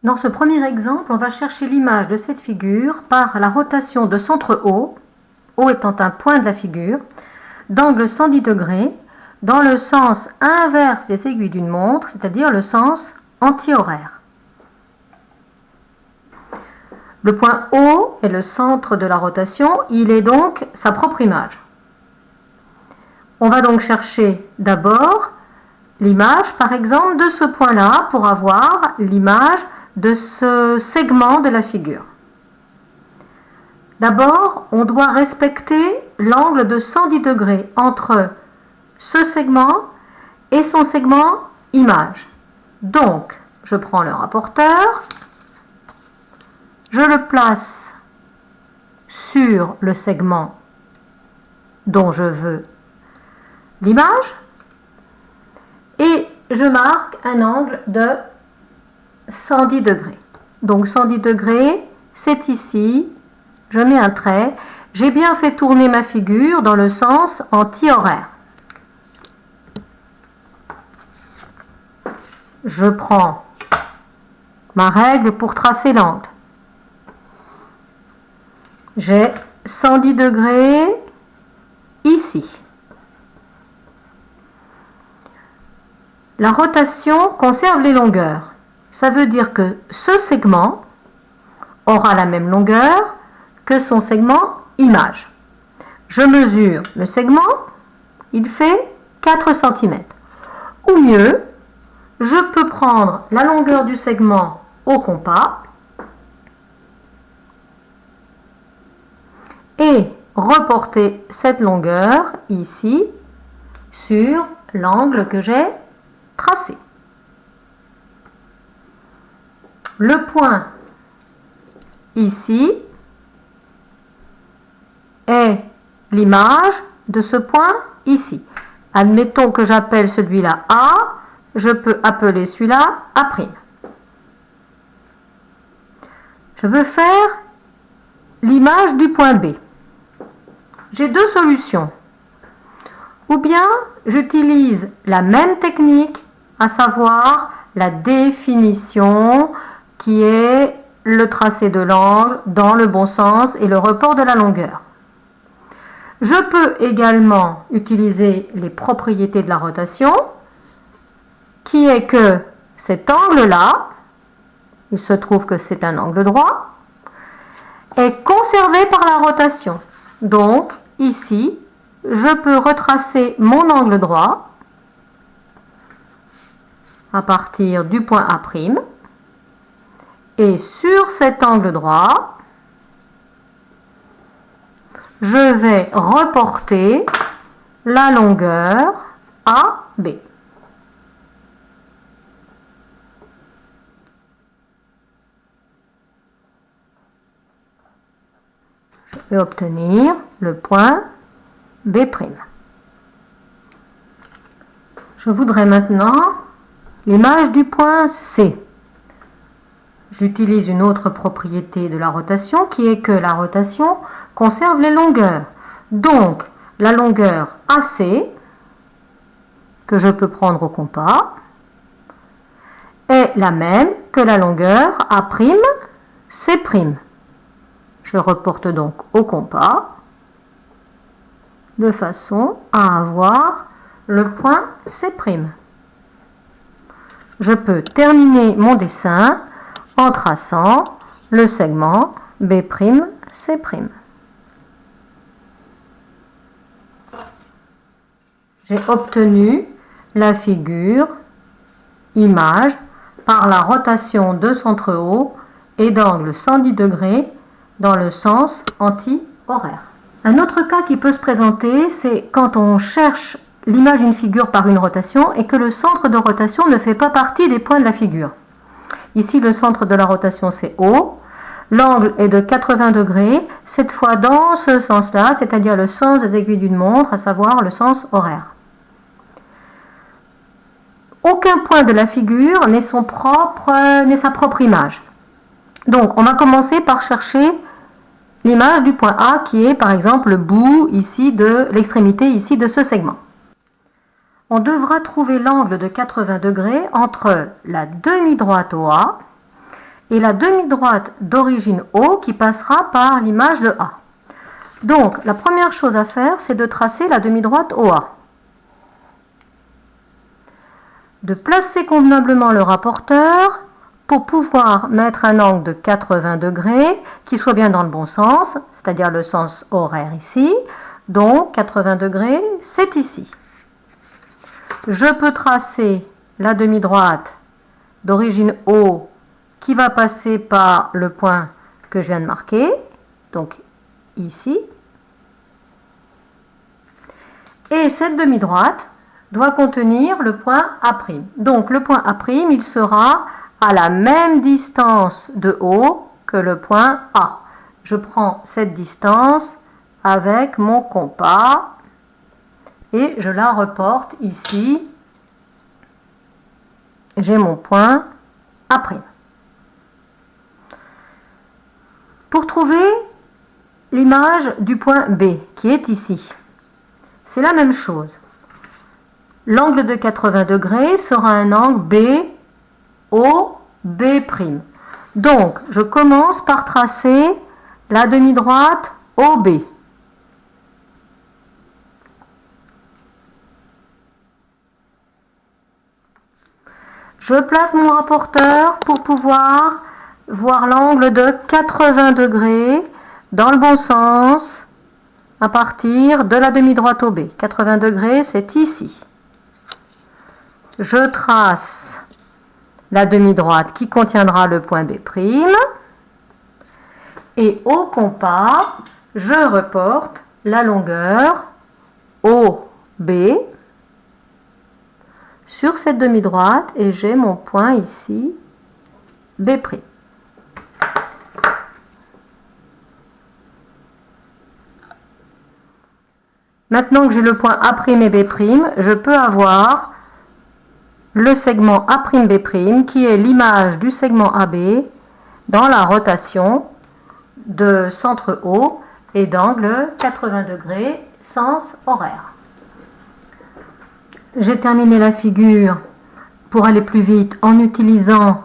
Dans ce premier exemple, on va chercher l'image de cette figure par la rotation de centre O, O étant un point de la figure, d'angle 110 degrés, dans le sens inverse des aiguilles d'une montre, c'est-à-dire le sens anti-horaire. Le point O est le centre de la rotation, il est donc sa propre image. On va donc chercher d'abord l'image, par exemple, de ce point-là pour avoir l'image de ce segment de la figure. D'abord, on doit respecter l'angle de 110 degrés entre ce segment et son segment image. Donc, je prends le rapporteur, je le place sur le segment dont je veux l'image et je marque un angle de 110 degrés. Donc 110 degrés, c'est ici, je mets un trait, j'ai bien fait tourner ma figure dans le sens anti-horaire. Je prends ma règle pour tracer l'angle. J'ai 110 degrés ici. La rotation conserve les longueurs. Ça veut dire que ce segment aura la même longueur que son segment image. Je mesure le segment, il fait 4 cm. Ou mieux, je peux prendre la longueur du segment au compas et reporter cette longueur ici sur l'angle que j'ai tracé. Le point ici est l'image de ce point ici. Admettons que j'appelle celui-là A, je peux appeler celui-là A'. Je veux faire l'image du point B. J'ai deux solutions. Ou bien j'utilise la même technique, à savoir la définition qui est le tracé de l'angle dans le bon sens et le report de la longueur. Je peux également utiliser les propriétés de la rotation, qui est que cet angle-là, il se trouve que c'est un angle droit, est conservé par la rotation. Donc, ici, je peux retracer mon angle droit à partir du point A', et sur cet angle droit, je vais reporter la longueur AB. Je vais obtenir le point B'. Je voudrais maintenant l'image du point C. J'utilise une autre propriété de la rotation qui est que la rotation conserve les longueurs. Donc, la longueur AC, que je peux prendre au compas, est la même que la longueur A'C'. Je reporte donc au compas de façon à avoir le point C'. Je peux terminer mon dessin en traçant le segment B'C'. J'ai obtenu la figure image par la rotation de centre O et d'angle 110 degrés dans le sens anti-horaire. Un autre cas qui peut se présenter, c'est quand on cherche l'image d'une figure par une rotation et que le centre de rotation ne fait pas partie des points de la figure. Ici, le centre de la rotation, c'est O. L'angle est de 80 degrés, cette fois dans ce sens-là, c'est-à-dire le sens des aiguilles d'une montre, à savoir le sens horaire. Aucun point de la figure n'est sa propre image. Donc, on va commencer par chercher l'image du point A qui est, par exemple, le bout ici de l'extrémité ici de ce segment. On devra trouver l'angle de 80 degrés entre la demi-droite OA et la demi-droite d'origine O qui passera par l'image de A. Donc, la première chose à faire, c'est de tracer la demi-droite OA. De placer convenablement le rapporteur pour pouvoir mettre un angle de 80 degrés qui soit bien dans le bon sens, c'est-à-dire le sens horaire ici. Donc, 80 degrés, c'est ici. Je peux tracer la demi-droite d'origine O qui va passer par le point que je viens de marquer, donc ici. Et cette demi-droite doit contenir le point A'. Donc le point A', il sera à la même distance de O que le point A. Je prends cette distance avec mon compas et je la reporte ici. J'ai mon point A'. Pour trouver l'image du point B qui est ici, c'est la même chose. L'angle de 80 degrés sera un angle BOB'. Donc, je commence par tracer la demi-droite OB. Je place mon rapporteur pour pouvoir voir l'angle de 80 degrés dans le bon sens à partir de la demi-droite OB. 80 degrés, c'est ici. Je trace la demi-droite qui contiendra le point B'. Et au compas, je reporte la longueur OB sur cette demi-droite et j'ai mon point ici, B'. Maintenant que j'ai le point A' et B', je peux avoir le segment A'B' qui est l'image du segment AB dans la rotation de centre O et d'angle 80 degrés sens horaire. J'ai terminé la figure pour aller plus vite en utilisant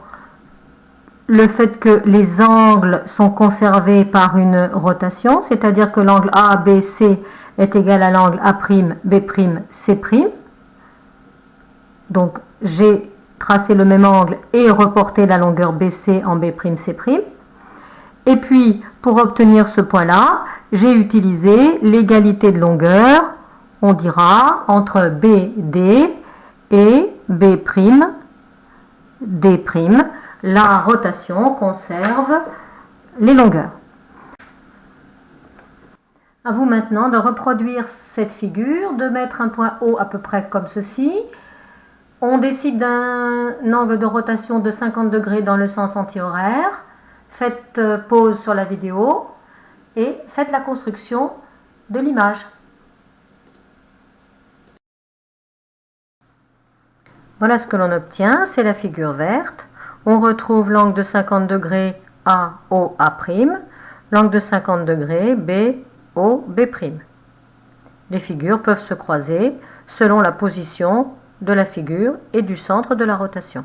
le fait que les angles sont conservés par une rotation, c'est-à-dire que l'angle ABC est égal à l'angle A'B', C'. Donc, j'ai tracé le même angle et reporté la longueur BC en B', C'. Et puis, pour obtenir ce point-là, j'ai utilisé l'égalité de longueur, on dira, entre BD et B', D'. La rotation conserve les longueurs. À vous maintenant de reproduire cette figure, de mettre un point O à peu près comme ceci. On décide d'un angle de rotation de 50 degrés dans le sens anti-horaire. Faites pause sur la vidéo et faites la construction de l'image. Voilà ce que l'on obtient, c'est la figure verte. On retrouve l'angle de 50 degrés AOA', l'angle de 50 degrés BOB'. Les figures peuvent se croiser selon la position de la figure et du centre de la rotation.